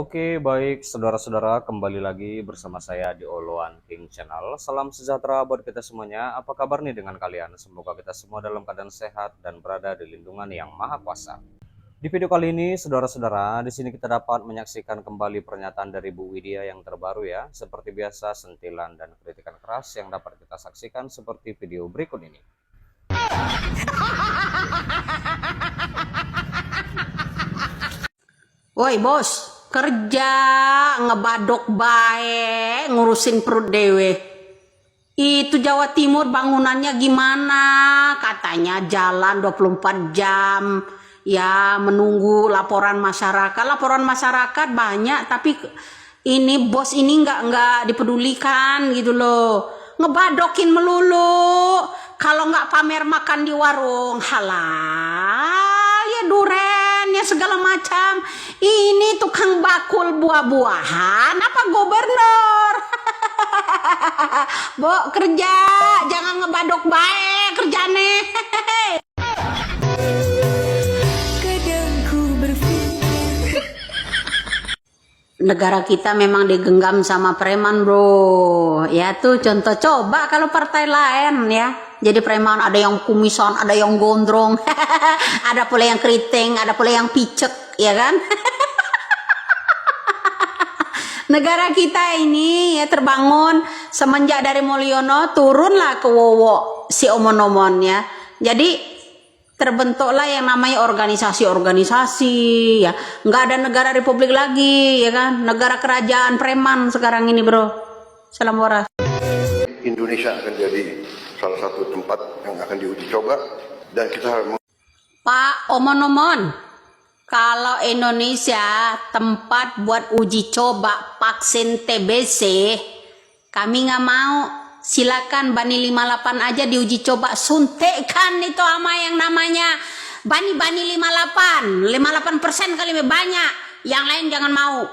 Oke, baik saudara-saudara, kembali lagi bersama saya di Oloan King Channel. Salam sejahtera buat kita semuanya. Apa kabar nih dengan kalian? Semoga kita semua dalam keadaan sehat dan berada di lindungan yang Maha Kuasa. Di video kali ini, saudara-saudara, di sini kita dapat menyaksikan kembali pernyataan dari Bu Widya yang terbaru ya. Seperti biasa, sentilan dan kritikan keras yang dapat kita saksikan seperti video berikut ini. Woi bos, kerja ngebadok bae, ngurusin perut dewe. Itu Jawa Timur bangunannya gimana? Katanya jalan 24 jam. Ya menunggu laporan masyarakat. Laporan masyarakat banyak, tapi ini bos ini nggak dipedulikan gitu loh. Ngebadokin melulu. Kalau nggak pamer makan di warung, halal ya duren ya segala macam. Ini tukang bakul buah-buahan apa gubernur? Bo kerja, jangan ngebadok baik kerjane. Negara kita memang digenggam sama preman bro. Ya tuh contoh coba kalau partai lain ya. Jadi preman ada yang kumisan, ada yang gondrong, ada pula yang keriting, ada pula yang picek, ya kan? Negara kita ini ya terbangun semenjak dari Mulyono turunlah ke Wowo si omon-omon ya. Jadi terbentuklah yang namanya organisasi-organisasi ya. Nggak ada negara republik lagi ya kan, negara kerajaan preman sekarang ini bro. Salam waras. Indonesia akan jadi salah satu tempat yang akan diuji coba dan kita harus Pak omon-omon, kalau Indonesia tempat buat uji coba vaksin TBC, kami nggak mau. Silakan Bani 58 aja diuji coba, suntikkan itu sama yang namanya Bani 58 kali lebih banyak, yang lain jangan mau.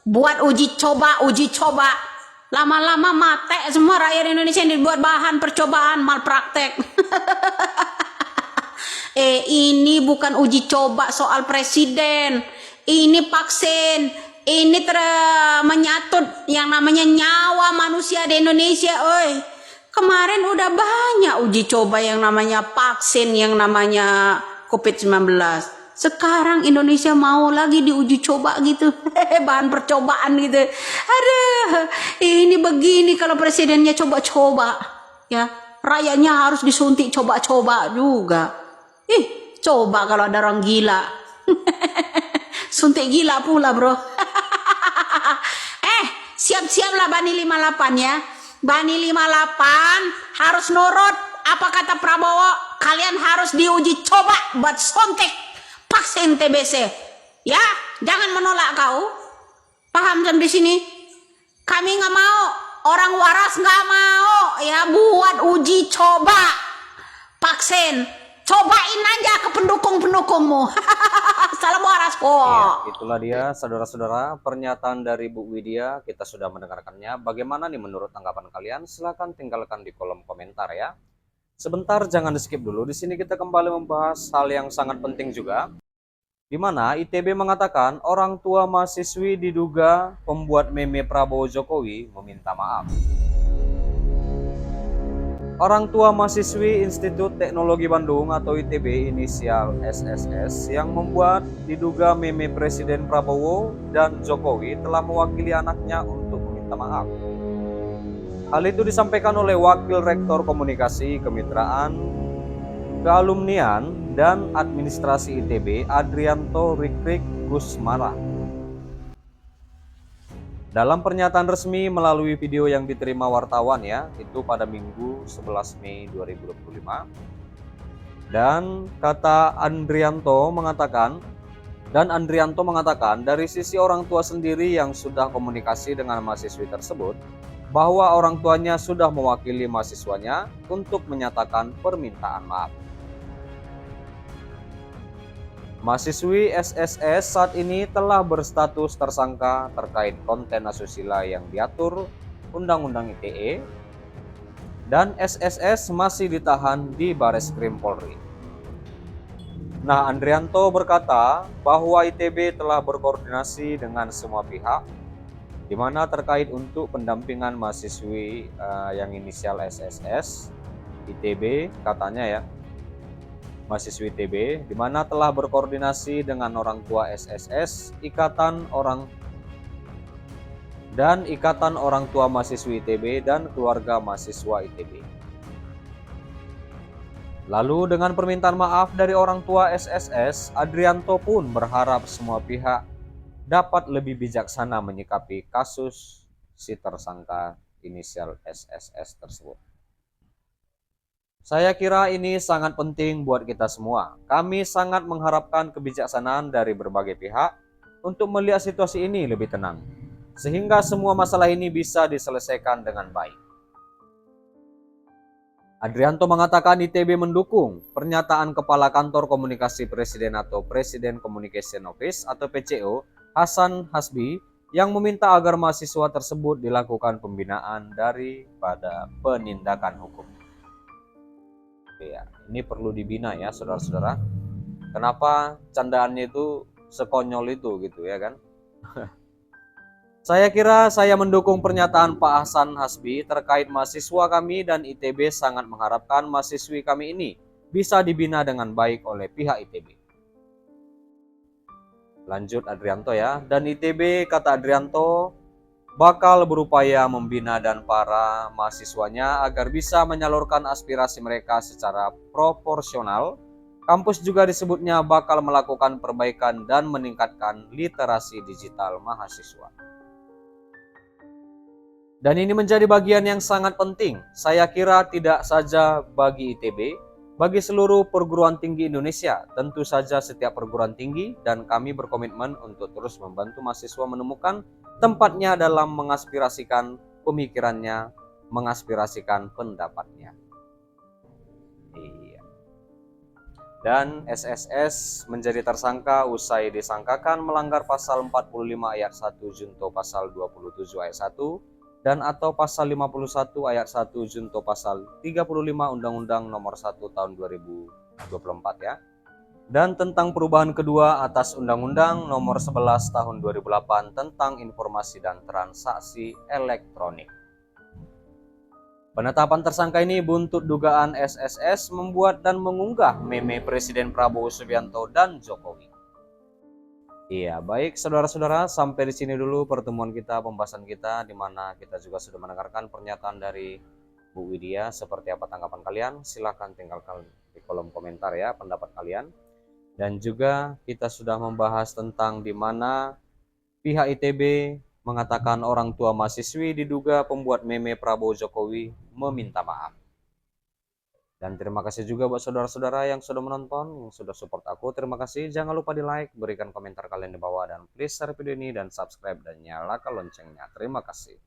Buat uji coba lama-lama mate semua rakyat Indonesia yang dibuat bahan percobaan malpraktek. Ini bukan uji coba soal presiden, ini vaksin. Ini menyatut yang namanya nyawa manusia di Indonesia. Oi, kemarin udah banyak uji coba yang namanya vaksin, yang namanya COVID-19. Sekarang Indonesia mau lagi diuji coba gitu. Bahan percobaan gitu. Aduh, ini begini kalau presidennya coba-coba. Ya, rakyatnya harus disuntik coba-coba juga. Coba kalau ada orang gila. Suntik gila pula bro. Siap-siaplah Bani 58 ya. Bani 58 harus nurut apa kata Prabowo. Kalian harus diuji coba buat suntik vaksin TBC. Ya, jangan menolak kau. Paham sampai sini? Kami nggak mau, orang waras nggak mau ya buat uji coba vaksin. Cobain aja ke pendukung-pendukungmu. Salam waras kok. Ya, itulah dia saudara-saudara pernyataan dari Bu Widya. Kita sudah mendengarkannya. Bagaimana nih menurut tanggapan kalian? Silahkan tinggalkan di kolom komentar ya. Sebentar, jangan di skip dulu. Di sini kita kembali membahas hal yang sangat penting juga. Di mana ITB mengatakan orang tua mahasiswi diduga pembuat meme Prabowo Jokowi meminta maaf. Orang tua mahasiswi Institut Teknologi Bandung atau ITB inisial SSS yang membuat diduga meme Presiden Prabowo dan Jokowi telah mewakili anaknya untuk meminta maaf. Hal itu disampaikan oleh Wakil Rektor Komunikasi, Kemitraan, Kealumnian, dan Administrasi ITB Adrianto Rikrik Gusmara. Dalam pernyataan resmi melalui video yang diterima wartawan ya, itu pada Minggu 11 Mei 2025. Dan kata Andrianto mengatakan dari sisi orang tua sendiri yang sudah komunikasi dengan mahasiswi tersebut, bahwa orang tuanya sudah mewakili mahasiswanya untuk menyatakan permintaan maaf. Mahasiswi SSS saat ini telah berstatus tersangka terkait konten asusila yang diatur Undang-Undang ITE, dan SSS masih ditahan di Bareskrim Polri. Nah, Andrianto berkata bahwa ITB telah berkoordinasi dengan semua pihak, di mana terkait untuk pendampingan mahasiswi yang inisial SSS, ITB katanya ya, mahasiswi ITB, di mana telah berkoordinasi dengan orang tua SSS, Ikatan Orang Tua Mahasiswi ITB dan keluarga mahasiswa ITB. Lalu dengan permintaan maaf dari orang tua SSS, Andrianto pun berharap semua pihak dapat lebih bijaksana menyikapi kasus si tersangka inisial SSS tersebut. Saya kira ini sangat penting buat kita semua. Kami sangat mengharapkan kebijaksanaan dari berbagai pihak untuk melihat situasi ini lebih tenang, sehingga semua masalah ini bisa diselesaikan dengan baik. Andrianto mengatakan ITB mendukung pernyataan Kepala Kantor Komunikasi Presiden atau Presiden Communication Office atau PCO, Hasan Hasbi, yang meminta agar mahasiswa tersebut dilakukan pembinaan daripada penindakan hukum. Ya, ini perlu dibina ya saudara-saudara. Kenapa candaannya itu sekonyol itu gitu ya kan? Saya kira saya mendukung pernyataan Pak Hasan Hasbi terkait mahasiswa kami dan ITB sangat mengharapkan mahasiswi kami ini bisa dibina dengan baik oleh pihak ITB. Lanjut Andrianto ya, dan ITB kata Andrianto bakal berupaya membina dan para mahasiswanya agar bisa menyalurkan aspirasi mereka secara proporsional. Kampus juga disebutnya bakal melakukan perbaikan dan meningkatkan literasi digital mahasiswa. Dan ini menjadi bagian yang sangat penting. Saya kira tidak saja bagi ITB, bagi seluruh perguruan tinggi Indonesia. Tentu saja setiap perguruan tinggi dan kami berkomitmen untuk terus membantu mahasiswa menemukan tempatnya dalam mengaspirasikan pemikirannya, mengaspirasikan pendapatnya. Iya. Dan SSS menjadi tersangka usai disangkakan melanggar pasal 45 ayat 1 Junto pasal 27 ayat 1 dan atau pasal 51 ayat 1 Junto pasal 35 Undang-Undang Nomor 1 Tahun 2024 ya. Dan tentang perubahan kedua atas Undang-Undang Nomor 11 Tahun 2008 tentang Informasi dan Transaksi Elektronik. Penetapan tersangka ini buntut dugaan SSS membuat dan mengunggah meme Presiden Prabowo Subianto dan Jokowi. Iya, baik saudara-saudara, sampai di sini dulu pertemuan kita, pembahasan kita, di mana kita juga sudah mendengarkan pernyataan dari Bu Widya. Seperti apa tanggapan kalian? Silahkan tinggalkan di kolom komentar ya pendapat kalian. Dan juga kita sudah membahas tentang di mana pihak ITB mengatakan orang tua mahasiswi diduga pembuat meme Prabowo Jokowi meminta maaf. Dan terima kasih juga buat saudara-saudara yang sudah menonton, yang sudah support aku. Terima kasih. Jangan lupa di like, berikan komentar kalian di bawah, dan please share video ini dan subscribe dan nyalakan loncengnya. Terima kasih.